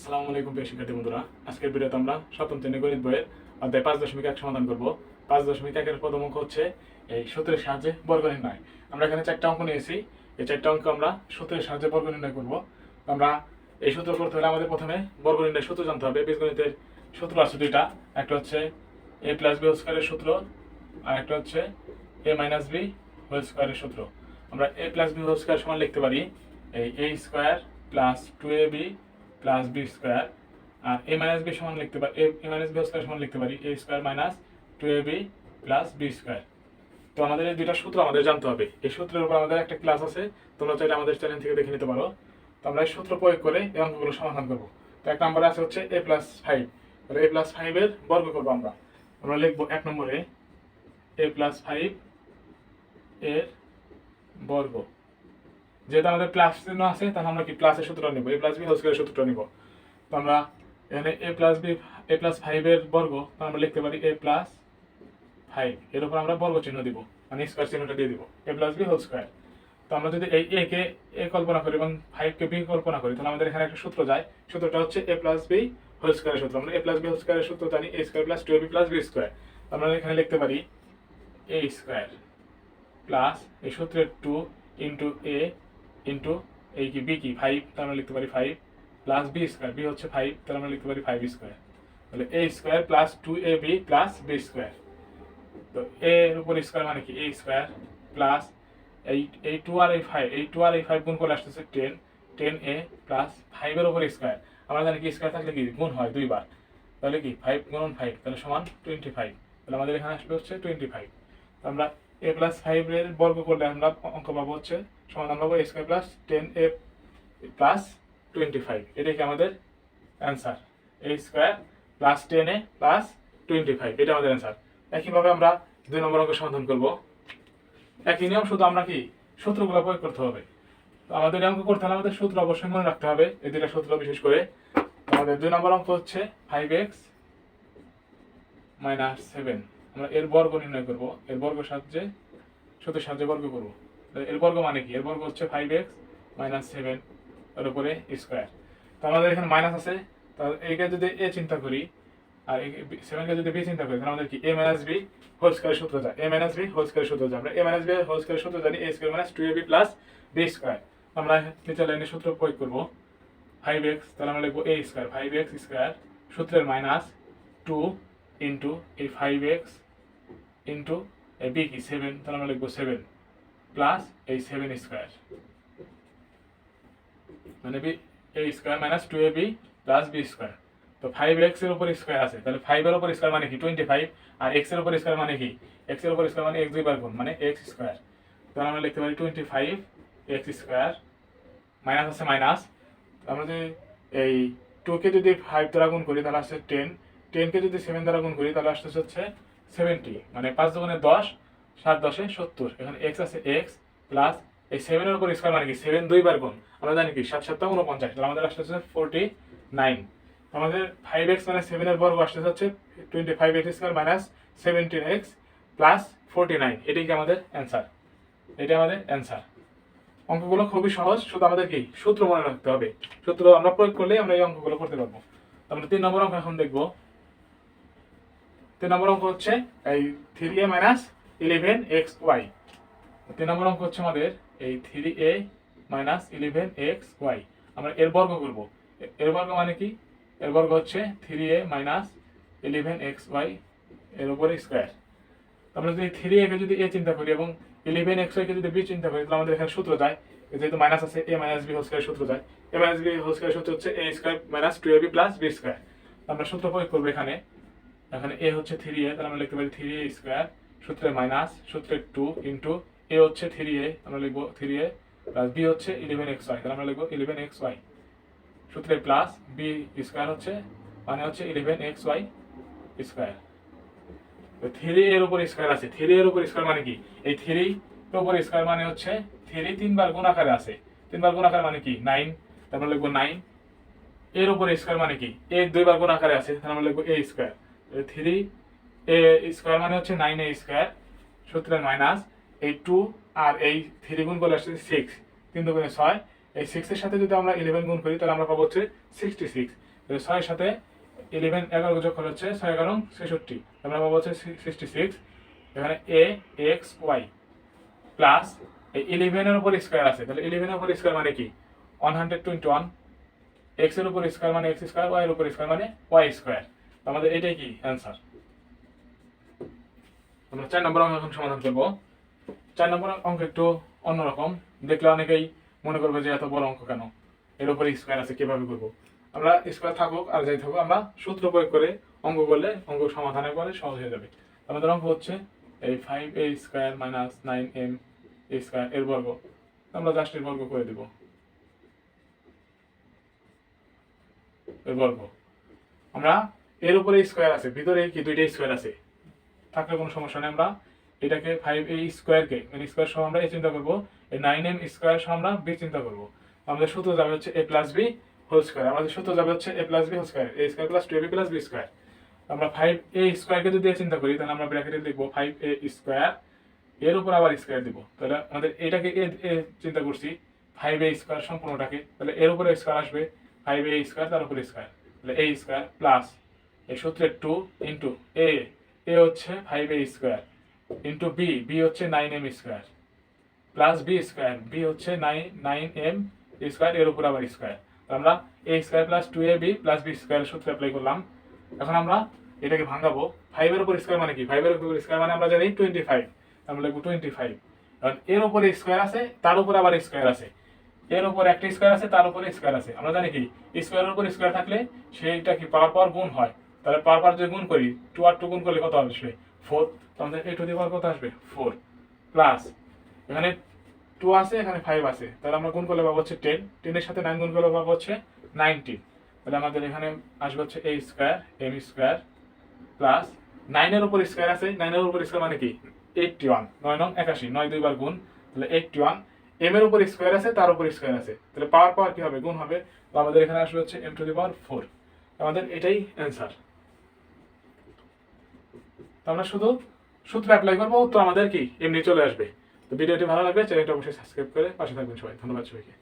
আসসালামু আলাইকুম প্রিয় শিক্ষার্থী বন্ধুরা। আজকের ভিডিওতে আমরা সপ্তম শ্রেণীর গণিত বইয়ের অধ্যায় 5.1 সমাধান করব। 5.1 প্রথম অঙ্ক হচ্ছে এই সূত্রের সাহায্যে বর্গ নির্ণয়। আমরা এখানে 4টা অঙ্ক নিয়েছি। এই 4টা অঙ্ক আমরা সূত্রের সাহায্যে বর্গ নির্ণয় করব। আমরা এই সূত্র করতে হলে আমাদের প্রথমে বর্গ নির্ণয়ের সূত্র জানতে হবে। বীজগণিতের সূত্র আছে দুইটা, একটা হচ্ছে a প্লাস b হোল স্কয়ারের সূত্র, আর একটা হচ্ছে a মাইনাস b হোল স্কয়ারের সূত্র। আমরা a plus b whole square সমান লিখতে পারি এই a square plus 2ab plus B square, আর এ মাইনাস বি সমান লিখতে পারি এ মাইনাস বি স্কোয়ার সমান লিখতে পারি A square minus 2ab plus B square. তো আমাদের এই দুইটা সূত্র আমাদের জানতে হবে। এই সূত্রের উপর আমাদের একটা ক্লাস আছে, তোমরা চাইলে আমাদের চ্যানেল থেকে দেখে নিতে পারো। তো আমরা এই সূত্র প্রয়োগ করে এই অঙ্কগুলো সমাধান করবো। তো এক নম্বরে আছে হচ্ছে a প্লাস 5, এ প্লাস 5-এর বর্গ করবো। আমরা লিখবো এক নম্বরে a প্লাস 5 এর বর্গ। যেহেতু আমাদের প্লাস চিহ্ন আছে, তাহলে আমরা কি প্লাসের সূত্রটা নিব, এ প্লাস বি হোল স্কয়ারের সূত্রটা নিব। তো আমরা এখানে a প্লাস 5-এর বর্গ, তো আমরা লিখতে পারি a প্লাস 5, এর উপর আমরা বর্গ চিহ্ন দিব, মানে স্কয়ার চিহ্নটা দিয়ে দিব, a plus B whole square. তো আমরা যদি এই a কে a কল্পনা করি এবং 5 কে b কল্পনা করি, তাহলে আমাদের এখানে একটা সূত্র যায়। সূত্রটা হচ্ছে a প্লাস b হোল স্কয়ারের সূত্র। আমরা a প্লাস b হোল স্কয়ারের সূত্র জানি, a square plus 2ab plus b square. আমরা এখানে লিখতে পারি a স্কয়ার প্লাস এই সূত্রের 2 ইনটু a ইনটু এই কি b কি 5, তাহলে আমরা লিখতে পারি 5 প্লাস বি স্কয়ার, বি হচ্ছে 5, তাহলে আমরা লিখতে পারি 5 স্কয়ার। তাহলে a square plus 2ab plus b square. তো a এর উপর স্কয়ার মানে কি a স্কয়ার প্লাস এই 2 আর এই 5, এই 2 আর এই 5 গুণ করে আসতেছে 10a প্লাস 5 এর উপর স্কয়ার। আমরা জানি কি স্কয়ার থাকলে কি গুণ হয় দুইবার, তাহলে কি 5 গুণন 5 তাহলে সমান 25। তাহলে আমাদের এখানে আসবে হচ্ছে 25। তো আমরা a প্লাস 5 এর বর্গ করলে আমরা অঙ্ক পাবো হচ্ছে সমাধান পাবো a square plus 10a plus 25। এটাই কি আমাদের answer, a square plus 10a plus 25, এটা আমাদের অ্যান্সার। একইভাবে আমরা 2 নম্বর অঙ্ক সমাধান করব। একই নিয়ম, শুধু আমরা কি সূত্রগুলো প্রয়োগ করতে হবে। তো আমাদের অঙ্ক করতে হলে আমাদের সূত্র অবশ্যই মনে রাখতে হবে, এই দুইটা সূত্র বিশেষ করে। আমাদের 2 নম্বর অঙ্ক হচ্ছে 5x মাইনাস 7। আমরা এর বর্গ নির্ণয় করব, এর বর্গ সাহায্যে সূত্রের সাহায্যে বর্গ করব। এর বর্গ মানে কি, এর বর্গ হচ্ছে 5x মাইনাস 7 এর উপরে স্কয়ার। তো আমাদের এখানে মাইনাস আছে, তাহলে এইটা যদি a চিন্তা করি আর 7কে যদি b চিন্তা করি, তাহলে আমাদের কি a মাইনাস b হোল স্কয়ারের সূত্র যায়, a মাইনাস b হোল স্কয়ারের সূত্র যায়। আমরা a মাইনাস b হোল স্কয়ারের সূত্র জানি, a square minus 2ab plus b square. আমরা নিচের লাইনের সূত্র প্রয়োগ করব 5x, তাহলে আমরা লিখব a স্কয়ার 5x স্কয়ার সূত্রের মাইনাস 2 ইনটু এই 5x ইনটু এই b কি 7, তাহলে আমরা লিখব 7 প্লাস এই 7 স্কয়ার, মানে a square minus 2ab plus b square. তো 5x এর উপর স্কয়ার আছে, তাহলে 5 এর উপর স্কয়ার মানে কি 25, আর x এর উপর স্কয়ার মানে কি x এর উপর স্কয়ার মানে x দুইবার গুণ মানে x স্কয়ার। তাহলে আমরা লিখতে পারি 25x স্কয়ার মাইনাস আছে মাইনাস। আমরা যদি এই 2 কে যদি 5 দ্বারা গুণ করি তাহলে আসছে 10 কে যদি 7 দ্বারা গুণ করি তাহলে আসছে হচ্ছে 70, মানে 5 দুগুণে 10, 7 10 70। এখানে x আছে x প্লাস এই 7 এর উপর স্কয়ার মানে কি 7 দুইবার গুণ, আমরা জানি কি 7 7 49, তাহলে আমাদের আসছে 49। আমাদের 5x মানে 7 এর বর্গ আসছে হচ্ছে 25x square minus 17x plus 49। এটাই কি আমাদের অ্যান্সার, এটা আমাদের অ্যান্সার। অঙ্কগুলো খুবই সহজ, শুধু আমাদের কি সূত্র মনে রাখতে হবে। সূত্র আমরা প্রয়োগ করলে আমরা এই অঙ্কগুলো করতে পারবো। আমরা 3 নম্বর অঙ্ক এখন দেখব। 3 নম্বর অঙ্ক হচ্ছে এই 3a মাইনাস 11xy। 3 নম্বর অঙ্ক হচ্ছে আমাদের এই 3a মাইনাস 11xy। আমরা এর বর্গ করব। এর বর্গ মানে কি, এর বর্গ হচ্ছে 3a মাইনাস 11xy এর উপরে স্কয়ার। আমরা যদি 3a কে যদি a চিন্তা করি এবং 11xy কে যদি b চিন্তা করি, তাহলে আমাদের এখানে সূত্র যায়, যেহেতু মাইনাস আছে a minus b whole square সূত্র যায়। a minus b whole square সূত্র হচ্ছে a square minus 2ab plus b square. আমরা সূত্র প্রয়োগ করব এখানে a হচ্ছে 3a, তাহলে আমরা লিখতে পারি 3a স্কয়ার সূত্রের মাইনাস সূত্রের 2 ইনটু a হচ্ছে 3a, আমরা লিখব 3a প্লাস b হচ্ছে 11xy, তাহলে আমরা লিখব 11xy সূত্রের প্লাস b স্কয়ার হচ্ছে মানে হচ্ছে 11xy স্কয়ার। 3 এর উপর স্কয়ার আছে, 3 এর উপর স্কয়ার মানে কি এই 3 এর উপর স্কয়ার মানে হচ্ছে 3 তিনবার গুণ আকারে আছে, তিনবার গুণ আকারে মানে কি 9, তারপর লিখব 9। এর উপর স্কয়ার মানে কি a দুইবার গুণ আকারে আছে, তাহলে আমরা লিখব a স্কয়ার। 3a স্কয়ার মানে হচ্ছে 9a স্কয়ার সূত্রের মাইনাস এই 2 আর এই 3 গুণ করলে আসছে 6, 3 দুগুণে 6, এই 6 এর সাথে যদি আমরা 11 গুণ করি তাহলে আমরা পাবো হচ্ছে 66। ছয়ের সাথে 11 যোগ করলে হচ্ছে 6 11 66, আমরা পাবো হচ্ছে 66। এখানে এ এক্স ওয়াই প্লাস এই 11-এর উপর স্কোয়ার আছে, তাহলে 11-এর উপর স্কোয়ার মানে কি 121, এক্স এর উপর স্কোয়ার মানে এক্স স্কোয়ার, ওয়াই এর উপর স্কোয়ার মানে ওয়াই স্কোয়ার। আমাদের এটাই কি অ্যান্সার। আমরা 4 নম্বর অঙ্ক এখন সমাধান করব। 4 নম্বর অঙ্ক একটু অন্যরকম, দেখলে অনেকেই মনে করবে যে এত বড় অঙ্ক কেন, এর উপরে স্কোয়ার আছে কিভাবে করব। আমরা স্কোয়ার থাকুক আর যাই থাকুক, আমরা সূত্র প্রয়োগ করে অঙ্ক করলে অঙ্ক সমাধানের পরে সহজ হয়ে যাবে। আমাদের অঙ্ক হচ্ছে এই 5a square minus 9m square এর বর্গ, আমরা জাস্ট এর বর্গ করে দেব, এর বর্গ। আমরা এর উপরে স্কোয়ার আছে, ভিতরে কি দুইটা স্কোয়ার আছে, থাকলে কোনো সমস্যা নেই। আমরা এটাকে 5a স্কোয়ারকে মানে স্কোয়ার সহ আমরা এ চিন্তা করবো, এই 9m স্কোয়ার সহ আমরা বি চিন্তা করবো। আমাদের সূত্র যাবে হচ্ছে a plus B whole square, আমাদের সূত্র যাবে হচ্ছে a plus B whole square, a square plus 2ab plus B square. আমরা 5a স্কোয়ারকে যদি চিন্তা করি তাহলে আমরা ব্র্যাকেটে লিখবো 5a স্কোয়ার, এর উপর আবার স্কোয়ার দিব, তাহলে আমাদের এটাকে এ চিন্তা করছি 5a স্কোয়ার সম্পূর্ণটাকে, তাহলে এর উপরে স্কোয়ার আসবে 5a স্কোয়ার তার উপরে স্কোয়ার, তাহলে a স্কোয়ার প্লাস এই সূত্রের 2 ইন্টু এ, এ হচ্ছে 5a square into B, B হচ্ছে 9m square plus B square, B হচ্ছে 9m স্কোয়ার এর উপর আবার স্কোয়ার। আমরা a square plus 2ab plus B square সূত্র অ্যাপ্লাই করলাম। এখন আমরা এটাকে ভাঙাবো, 5 এর উপর স্কোয়ার মানে কি, 5 এর উপর স্কোয়ার মানে আমরা জানি 25, আমরা লিখবো 25। কারণ এর উপরে স্কোয়ার আছে তার উপর আবার স্কোয়ার আছে, এর উপর একটা স্কোয়ার আছে তার উপরে স্কোয়ার আছে, আমরা জানি কি স্কোয়ারের উপর স্কোয়ার থাকলে সেইটা কি পাওয়ার পাওয়ার গুণ হয়, তাহলে পাওয়ার পাওয়ার যদি গুণ করি 2 আর 2 গুণ করলে কত আসবে 4, তো আমাদের a টু দি পাওয়ার কত আসবে 4 প্লাস এখানে 2 আছে এখানে 5 আছে, তাহলে আমরা গুণ করলে পাবো হচ্ছে 10, 10 এর সাথে 9 গুণ করলে পাবো হচ্ছে 19, তাহলে আমাদের এখানে আসবে হচ্ছে a square m square plus 9 এর উপর স্কোয়ার আছে, 9 এর উপর স্কোয়ার মানে কি 81, 9 9 81, 9 দুইবার গুণ, তাহলে 81, m এর উপর স্কোয়ার আছে তার উপর স্কোয়ার আছে, তাহলে পাওয়ার পাওয়ার কি হবে গুণ হবে, তো আমাদের এখানে আসবে হচ্ছে m টু দি পাওয়ার 4, আমাদের এটাই অ্যান্সার। তো আমরা শুধু সূত্র অ্যাপ্লাই করবো, তো আমাদের কি এমনি চলে আসবে। তো ভিডিওটি ভালো লাগবে চ্যানেলটা অবশ্যই সাবস্ক্রাইব করে পাশে থাকবেন সবাই, ধন্যবাদ সবাইকে।